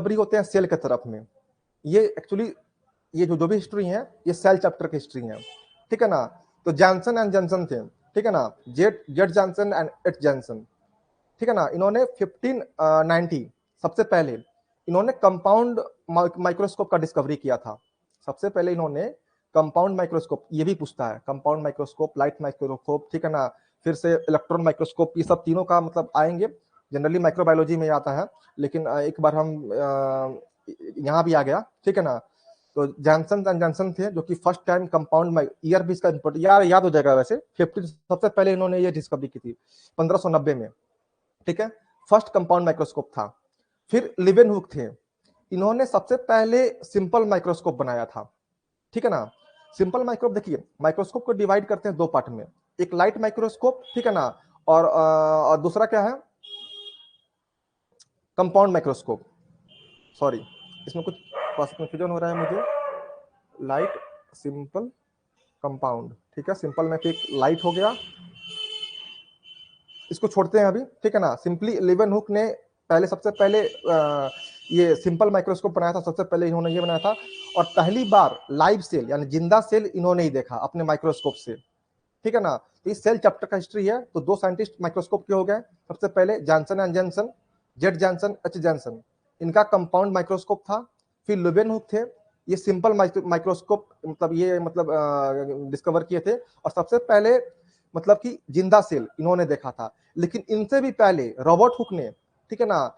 Discovery होते हैं cell के तरफ में। ये एक्चुअली ये जो भी हिस्ट्री है ये सेल चैप्टर की हिस्ट्री है, ठीक है ना। तो जॉनसन एंड जॉनसन थे, ठीक है ना, jet jet Johnson and H Johnson, ठीक है ना। इन्होंने 1590 सबसे पहले इन्होंने कंपाउंड माइक्रोस्कोप का डिस्कवरी किया था। सबसे पहले इन्होंने कंपाउंड माइक्रोस्कोप, ये भी पूछता है, कंपाउंड माइक्रोस्कोप, लाइट माइक्रोस्कोप, ठीक है ना, फिर से इलेक्ट्रॉन माइक्रोस्कोप, ये सब तीनों का मतलब आएंगे, जनरली माइक्रोबायोलॉजी में आता है, लेकिन एक बार हम यहाँ भी आ गया, ठीक है ना। तो जॉनसन एंड जॉनसन थे जो कि फर्स्ट टाइम कंपाउंड, ईयर भी इसका इंपॉर्टेंट यार याद हो जाएगा वैसे, 15 सबसे पहले इन्होंने ये डिस्कवरी की थी 1590 में, ठीक है। फर्स्ट कंपाउंड माइक्रोस्कोप था। फिर लिवेनहुक थे, इन्होंने सबसे पहले सिंपल माइक्रोस्कोप बनाया था, ठीक है ना। सिंपल माइक्रोस्कोप, देखिए माइक्रोस्कोप को डिवाइड करते हैं दो पार्ट में, एक लाइट माइक्रोस्कोप, ठीक है ना, और दूसरा क्या है, कंपाउंड माइक्रोस्कोप। सॉरी, इसमें कुछ कंफ्यूजन हो रहा है मुझे। लाइट, सिंपल, कंपाउंड, ठीक है। सिंपल में एक लाइट हो गया, इसको छोड़ते हैं अभी, ठीक है ना। सिंपली लिवेनहुक ने पहले सबसे पहले ये सिंपल माइक्रोस्कोप बनाया था, सबसे पहले इन्होंने ये बनाया था, और पहली बार लाइव सेल यानी जिंदा सेल इन्होंने ही देखा अपने माइक्रोस्कोप से, ठीक है ना। तो इस सेल चैप्टर का हिस्ट्री है। तो दो साइंटिस्ट माइक्रोस्कोप के हो गए, सबसे पहले Johnson and Johnson, Z Johnson, H Johnson, इनका कंपाउंड माइक्रोस्कोप था। फिर लिवेनहुक थे, ये सिंपल माइक्रोस्कोप मतलब ये मतलब डिस्कवर किए थे, और सबसे पहले मतलब कि जिंदा सेल इन्होंने देखा था। लेकिन इनसे भी पहले रॉबर्ट हुक ने, ठीक है ना,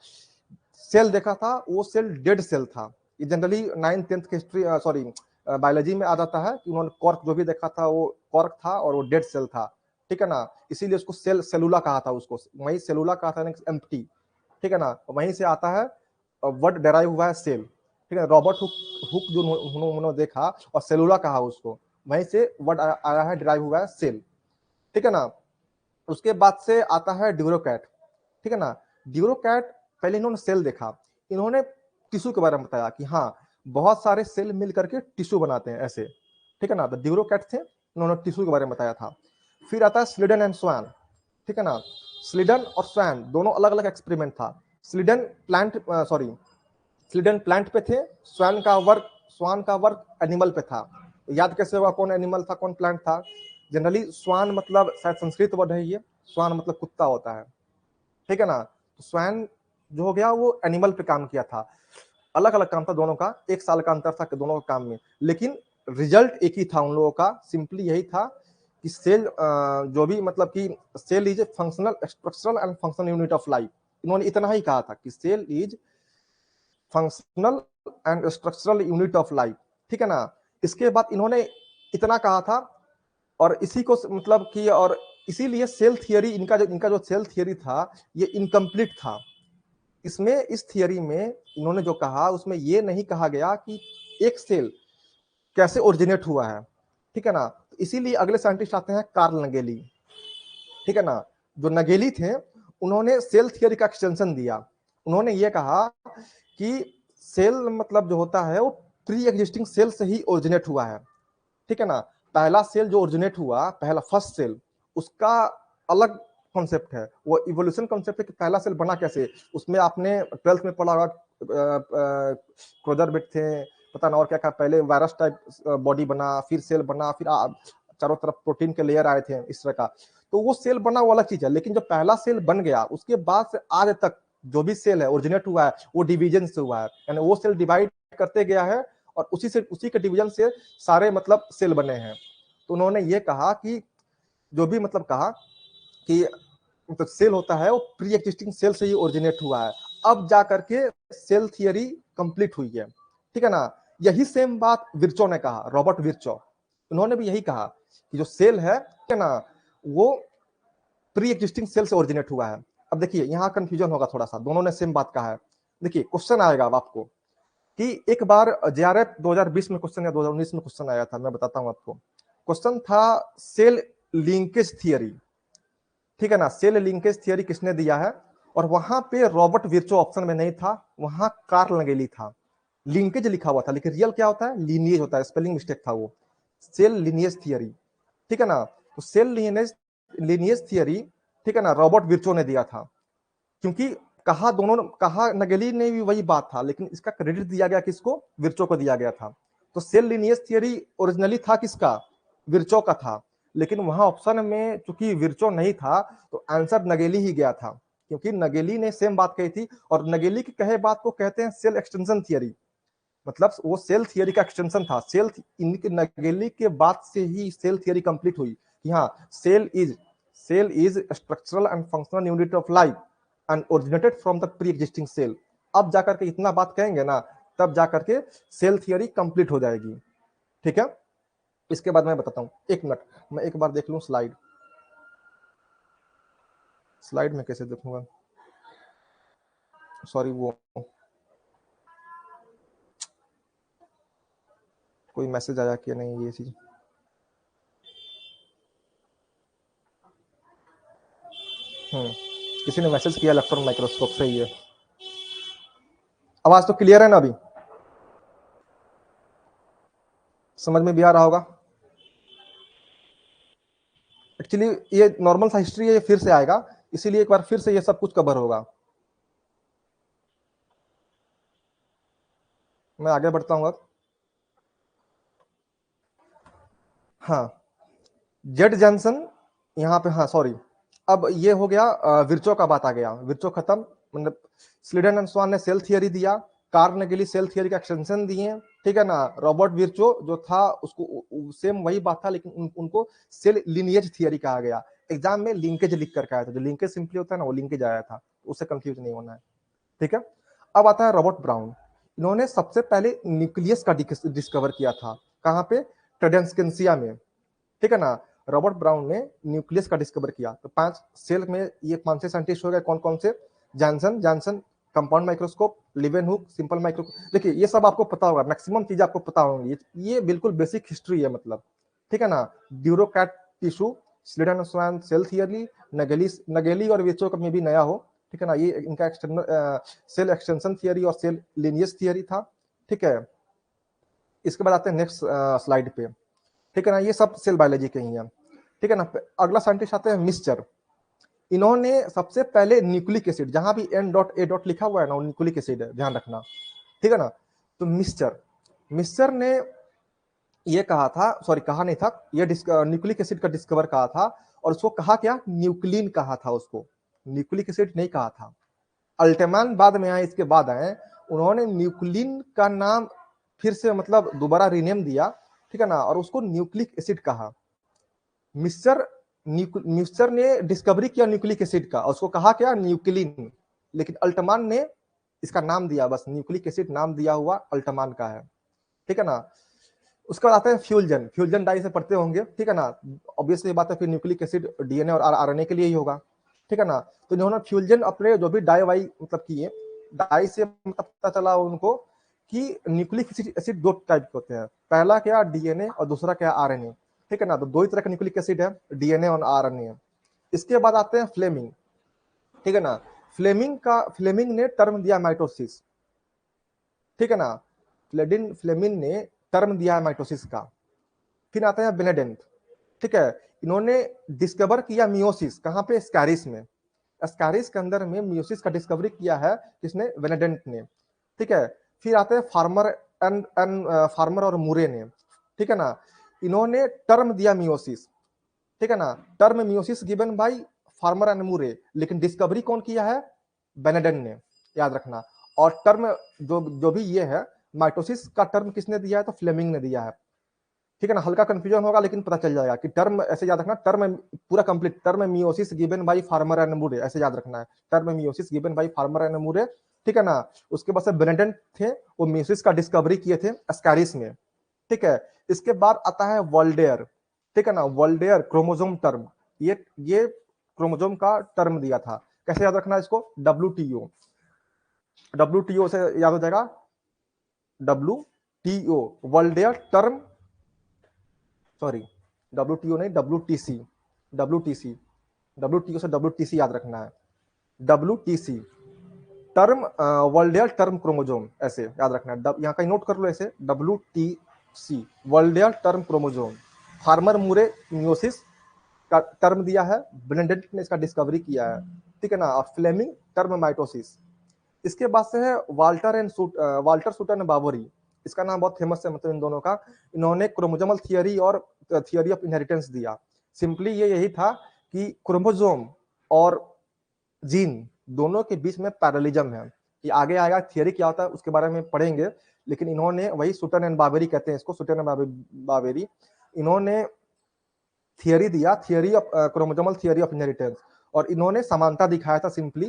सेल देखा था, वो सेल डेड सेल था। ये जनरली 9th-10th की हिस्ट्री, सॉरी बायोलॉजी में आ जाता है कि उन्होंने कॉर्क जो भी देखा था वो कॉर्क था और वो डेड सेल था, ठीक है ना। इसीलिए उसको सेलुला कहा था, उसको वही सेलुला कहा था, एम्प्टी, ठीक है ना। वहीं से आता है वर्ड डेराइव हुआ है सेल, ठीक है। रॉबर्ट हुक हुक जो उन्होंने देखा और सेलुला कहा उसको, वहीं से वर्ड आया है, डेराइव हुआ है सेल, ठीक है ना। उसके बाद से आता है ड्यूरोकैट, ठीक है ना। ड्यूरोकैट पहले इन्होंने सेल देखा, इन्होंने टिश्यू के बारे में बताया कि हाँ बहुत सारे सेल मिल करके टिश्यू बनाते हैं ऐसे, ठीक है ना। तो ड्यूरोकैट थे, इन्होंने टिश्यू के बारे में बताया था। फिर आता है स्लीडन एंड स्वान, ठीक है ना। स्लीडन और स्वैन दोनों अलग अलग एक्सपेरिमेंट था। स्लीडन प्लांट, सॉरी स्लीडन प्लांट पे थे, स्वान का वर्क एनिमल पे था। याद कैसे होगा कौन एनिमल था कौन प्लांट था। जनरली स्वान मतलब शायद संस्कृत वर्ड है ये, स्वान मतलब कुत्ता होता है, ठीक है ना। तो स्वैन जो हो गया वो एनिमल पे काम किया था, अलग अलग काम था दोनों का, 1 साल का अंतर था दोनों के काम में, लेकिन रिजल्ट एक ही था उन लोगों का, सिंपली यही था कि सेल जो भी मतलब कि cell is functional, structural and functional unit of life. इन्होंने इतना ही कहा था कि cell is functional and structural unit of life, ठीक है ना। इसके बाद इन्होंने इतना कहा था, और इसी को मतलब कि, और इसीलिए सेल थियरी इनका जो सेल थियरी था ये इनकम्प्लीट था। इसमें इस थियरी में इन्होंने जो कहा उसमें ये नहीं कहा गया कि एक सेल कैसे ओरिजिनेट हुआ है, ठीक है ना। तो इसीलिए अगले साइंटिस्ट आते हैं कार्ल नगेली, ठीक है ना। जो नगेली थे उन्होंने सेल थियरी का एक्सटेंशन दिया। उन्होंने ये कहा कि सेल मतलब जो होता है वो प्री एग्जिस्टिंग सेल से ही ओरिजिनेट हुआ है, ठीक है ना। पहला सेल जो ओरिजिनेट हुआ, पहला फर्स्ट सेल, उसका अलग कॉन्सेप्ट है, वो इवोल्यूशन कॉन्सेप्ट है कि पहला सेल बना कैसे। उसमें आपने 12th में पढ़ा होगा, क्रोजर बिट थे, पता ना और क्या क्या, पहले वायरस टाइप बॉडी बना, फिर सेल बना, फिर चारों तरफ प्रोटीन के लेयर आए थे इस तरह का। तो वो सेल बना वो अलग चीज है, लेकिन जब पहला सेल बन गया उसके बाद से आज तक जो भी सेल है ओरिजिनेट हुआ है वो डिवीजन से हुआ है, यानी वो सेल डिवाइड करते गया है और उसी के डिवीजन से सारे मतलब सेल बने हैं। तो उन्होंने ये कहा कि जो भी मतलब कहा कि मतलब सेल होता है वो प्री एग्जिस्टिंग सेल से ही ओरिजिनेट हुआ है, अब जा करके सेल थियरी कंप्लीट हुई है, ठीक है ना। यही सेम बात विर्चो ने कहा, रॉबर्ट विर्चो, उन्होंने भी यही कहा कि जो सेल है, ठीक है ना, वो प्री एग्जिस्टिंग सेल से ओरिजिनेट हुआ है। अब देखिए यहाँ कंफ्यूजन होगा थोड़ा सा, दोनों ने सेम बात कहा है। देखिए क्वेश्चन आएगा अब आपको कि एक बार जेआरएफ 2020 में क्वेश्चन या 2019 में क्वेश्चन आया था, मैं बताता हूं आपको। क्वेश्चन था सेल लिंकेज थियरी, ठीक है ना। सेल लिंकेज थियरी किसने दिया है, और वहां पे रॉबर्ट विर्चो ऑप्शन में नहीं था, वहां कार्ल नगेली था। लिंकेज लिखा हुआ था लेकिन रियल क्या होता है, लीनिएज होता है, स्पेलिंग मिस्टेक था वो, सेल लिनिएज थियरी, ठीक है ना। तो सेल लिनिएज थियरी, ठीक है ना, रॉबर्ट विर्चो ने दिया था, क्योंकि कहा नगेली ने भी वही बात था, लेकिन इसका क्रेडिट दिया गया किसको? विर्चो को दिया गया था। तो सेल लिनियस थियरी ओरिजिनली था किसका? विर्चो का था, लेकिन वहां ऑप्शन में चूंकि विर्चो नहीं था तो आंसर नगेली ही गया था, क्योंकि नगेली ने सेम बात कही थी। और नगेली की कहे बात को कहते हैं सेल एक्सटेंशन थियरी, मतलब वो सेल थियरी का एक्सटेंशन था। नगेली के बाद से ही सेल थियरी कंप्लीट हुई कि हाँ, cell is structural and functional unit of life and originated from the pre existing cell. अब जाकर के इतना बात कहेंगे ना, तब जाकर के सेल थियरी कंप्लीट हो जाएगी। ठीक है, इसके बाद मैं बताता हूँ। एक मिनट, मैं एक बार देख लूं स्लाइड। स्लाइड में कैसे देखूंगा? सॉरी, वो कोई मैसेज आया कि नहीं, ये चीज। किसी ने मैसेज किया इलेक्ट्रॉन माइक्रोस्कोप से। ही है, आवाज तो क्लियर है ना? अभी समझ में भी आ रहा होगा। एक्चुअली ये नॉर्मल सा हिस्ट्री है, ये फिर से आएगा, इसीलिए एक बार फिर से ये सब कुछ कवर होगा। मैं आगे बढ़ता हूँ अब। हाँ, जेड जॉनसन यहाँ पे, हाँ सॉरी, अब ये हो गया विर्चो का बात आ गया। विर्चो खत्म, मतलब स्लीडन एंड स्वान ने सेल थियरी दिया, कार्नेगी सेल थियरी का एक्सटेंशन दिए, ठीक है ना। रॉबर्ट विर्चो जो था उसको सेम वही बात था, लेकिन उनको सेल लिनिएज थियरी कहा गया। एग्जाम में लिंकेज लिख करके आया था, जो लिंकेज सिंपली होता है ना, वो लिंकेज आया था, उससे कंफ्यूज नहीं होना है। ठीक है, अब आता है रॉबर्ट ब्राउन। इन्होंने सबसे पहले न्यूक्लियस का डिस्कवर किया था, कहाँ पे? ट्रेडेंस्केंसिया में, ठीक है ना। रॉबर्ट ब्राउन ने न्यूक्लियस का डिस्कवर किया। तो 5 सेल में ये 5 से साइंटिस्ट हो गए, कौन कौन से? Johnson compound microscope, Leeuwenhoek simple microscope. देखिए ये सब आपको पता होगा, मैक्सिमम चीज आपको पता होंगी, ये बिल्कुल बेसिक हिस्ट्री है मतलब, ठीक है ना। Dutrochet tissue, Schleiden Schwann cell theory, Nageli और विचो में भी नया हो, ठीक है ना। ये इनका एक्सटर्नल सेल एक्सटेंशन थियरी और सेल लिनियस थियरी था, ठीक है। इसके बाद आते हैं नेक्स्ट स्लाइड पे, ठीक है ना। ये सब सेल बायोलॉजी के ही है, ठीक है ना। अगला साइंटिस्ट आते हैं मिस्चर। इन्होंने सबसे पहले न्यूक्लिक एसिड, जहां भी एन डॉट ए डॉट लिखा हुआ है ना, वो न्यूक्लिक एसिड है, ध्यान रखना, ठीक है ना। तो मिस्चर ने ये कहा था, सॉरी कहा नहीं था, ये न्यूक्लिक एसिड का डिस्कवर कहा था, और उसको कहा क्या? न्यूक्लिन कहा था उसको, न्यूक्लिक एसिड नहीं कहा था। अल्टेमान बाद में आए, इसके बाद आए, उन्होंने न्यूक्लिन का नाम फिर से मतलब दोबारा रीनेम दिया, ठीक है ना, और उसको न्यूक्लिक एसिड कहा। मिस्टर ने डिस्कवरी किया न्यूक्लिक एसिड का, और उसको कहा क्या? न्यूक्लिन। लेकिन अल्टमान ने इसका नाम दिया, बस न्यूक्लिक एसिड नाम दिया हुआ अल्टमान का है, ठीक है ना। उसके बाद आते हैं फ्यूजन डाई से पढ़ते होंगे, ठीक है ना। ऑब्वियसली बात है, फिर न्यूक्लिक एसिड डीएनए और आरएनए के लिए ही होगा, ठीक है ना। तो इन्होंने फ्यूजन अपने जो भी डाई वाई मतलब किए, डाई से मतलब पता चला उनको कि न्यूक्लिक एसिड 2 टाइप के होते हैं, पहला क्या? डीएनए, और दूसरा क्या? आरएनए, ठीक है ना। तो 2 ही तरह का न्यूक्लिक एसिड है, डीएनए और आरएनए। इसके बाद आते हैं फ्लेमिंग, ठीक है ना। फ्लेमिंग ने टर्म दिया माइटोसिस, ठीक है ना। फ्लेमिंग ने टर्म दिया है माइटोसिस का। फिर आता है बेनेडेंट, ठीक है। इन्होंने डिस्कवर किया मियोसिस, कहां पे? स्कैरिस में। स्कैरिस के अंदर में मियोसिस का डिस्कवरी किया है किसने? बेनेडेंट ने, ठीक है। फिर आते हैं फार्मर और मुरे ने, ठीक है ना। इन्होंने टर्म दिया मियोसिस, ठीक है ना। Term meiosis given by farmer and मुरे, लेकिन डिस्कवरी कौन किया है? बेनेडेंट ने, याद रखना। और टर्म जो जो भी ये है माइटोसिस का टर्म किसने दिया है? तो फ्लेमिंग ने दिया है, ठीक है ना। हल्का कंफ्यूजन होगा लेकिन पता चल जाएगा कि टर्म ऐसे याद रखना, टर्म पूरा complete, term meiosis given by farmer and मुरे, ऐसे याद रखना है, term meiosis given by farmer and मुरे, ठीक है ना। उसके बाद से बेनेडेंट थे, वो मियोसिस का डिस्कवरी किए थे स्कैरिस में, ठीक है। इसके बाद आता है वोल्डेयर, ठीक है ना। वोल्डेयर क्रोमोसोम टर्म, ये क्रोमोसोम का टर्म दिया था, कैसे याद रखना है इसको? डब्ल्यूटीओ, डब्ल्यूटीओ से याद हो जाएगा, डब्ल्यूटीओ वोल्डेयर टर्म, सॉरी डब्ल्यूटीओ नहीं, डब्ल्यूटीसी, डब्ल्यूटीसी, डब्ल्यूटीओ से डब्ल्यूटीसी याद रखना है, डब्ल्यूटीसी टर्म वर्ल्डियर टर्म क्रोमोजोम, ऐसे याद रखना है। यहाँ कहीं नोट कर लो ऐसे, डब्ल्यूटीसी वर्ल्डियर टर्म क्रोमोजोम। फार्मर मुरे मियोसिस का टर्म दिया है, बेनेडिक्ट ने इसका डिस्कवरी किया है, ठीक है ना, फ्लेमिंग टर्म माइटोसिस। इसके बाद से है वाल्टर सूटर एंड बावरी, इसका नाम बहुत फेमस है, मतलब इन दोनों का। इन्होंने क्रोमोजोमल थियरी और थियरी ऑफ इनहेरिटेंस दिया। सिंपली ये यही था कि क्रोमोजोम और जीन दोनों के बीच में पैरेललिज्म है। ये आगे आएगा थियरी क्या होता है उसके बारे में पढ़ेंगे, लेकिन इन्होंने वही सूटर एंड बावेरी कहते हैं इसको, सूटर एंड बावेरी, इन्होंने थियरी दिया, theory of chromosomal theory of inheritance. और इन्होंने समानता दिखाया था सिंपली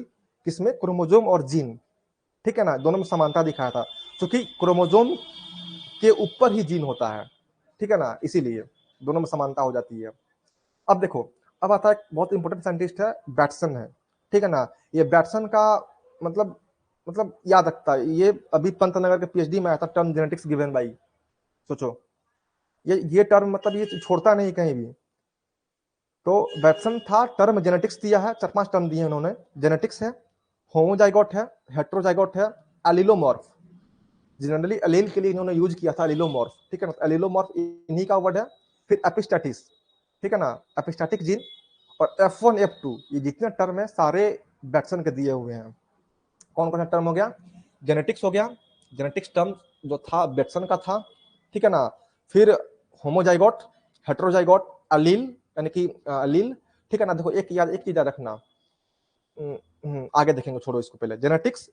किसमें, क्रोमोजोम और जीन, ठीक है ना, दोनों में समानता दिखाया था, क्योंकि क्रोमोजोम के ऊपर ही जीन होता है, ठीक है ना, इसीलिए दोनों में समानता हो जाती है। अब देखो, अब आता है बहुत इंपॉर्टेंट साइंटिस्ट है, बैटसन है, ठीक है ना। ये बैटसन का मतलब याद रखता है, ये अभी पंतनगर के पीएचडी में आया था, टर्म जेनेटिक्स गिवन बाई, सोचो ये टर्म, मतलब ये छोड़ता नहीं कहीं भी। तो बैटसन था, टर्म जेनेटिक्स दिया है, 4-5 टर्म दिए उन्होंने। जेनेटिक्स है, होमोजाइगोट है, हेट्रोजाइगोट है, एलिलोमॉर्फ, जनरली एलील के लिए इन्होंने यूज किया था एलिलोमॉर्फ, ठीक है ना, एलिलोमॉर्फ इन्हीं का वर्ड है। फिर एपिस्टैटिस, ठीक है ना, एपिस्टैटिक जीन, और F1 F2, ये जितने टर्म है सारे बैटसन के दिए हुए हैं। कौन कौन सा टर्म हो गया, जेनेटिक्स हो गया, जेनेटिक्स टर्म जो था बैटसन का था, ठीक है ना। फिर होमोजाइगोट, हेट्रोजाइगोट, अलील यानी कि अलील, ठीक है ना। देखो एक चीज याद रखना, आगे देखेंगे, छोड़ो इसको, पहले जेनेटिक्स,